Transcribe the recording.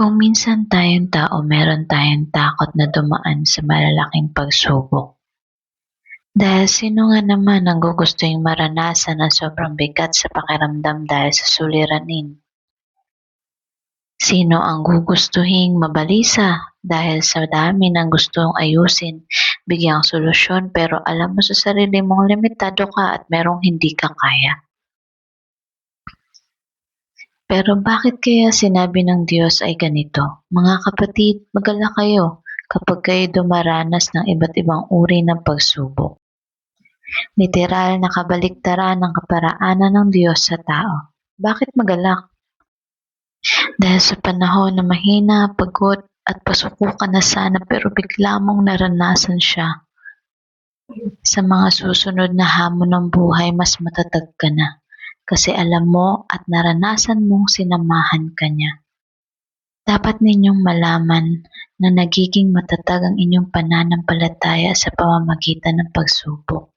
Kung minsan tayong tao meron tayong takot na dumaan sa malalaking pagsubok. Dahil sino nga naman ang gugustuhing maranasan ang sobrang bigat sa pakiramdam dahil sa suliranin? Sino ang gugustuhing mabalisa dahil sa dami ng gustong ayusin, bigyang solusyon pero alam mo sa sarili mong limitado ka at merong hindi ka kaya? Pero bakit kaya sinabi ng Diyos ay ganito, "Mga kapatid, mag-alala kayo kapag kayo dumaranas ng iba't ibang uri ng pagsubok." Literal na kabaliktaran ng kaparaanan ng Diyos sa tao. Bakit magalak? Dahil sa panahon na mahina, pagod at pasukukan na sana pero bigla mong naranasan siya. Sa mga susunod na hamon ng buhay, mas matatag ka na. Kasi alam mo at naranasan mong sinamahan ka niya. Dapat ninyong malaman na nagiging matatag ang inyong pananampalataya sa pamamagitan ng pagsubok.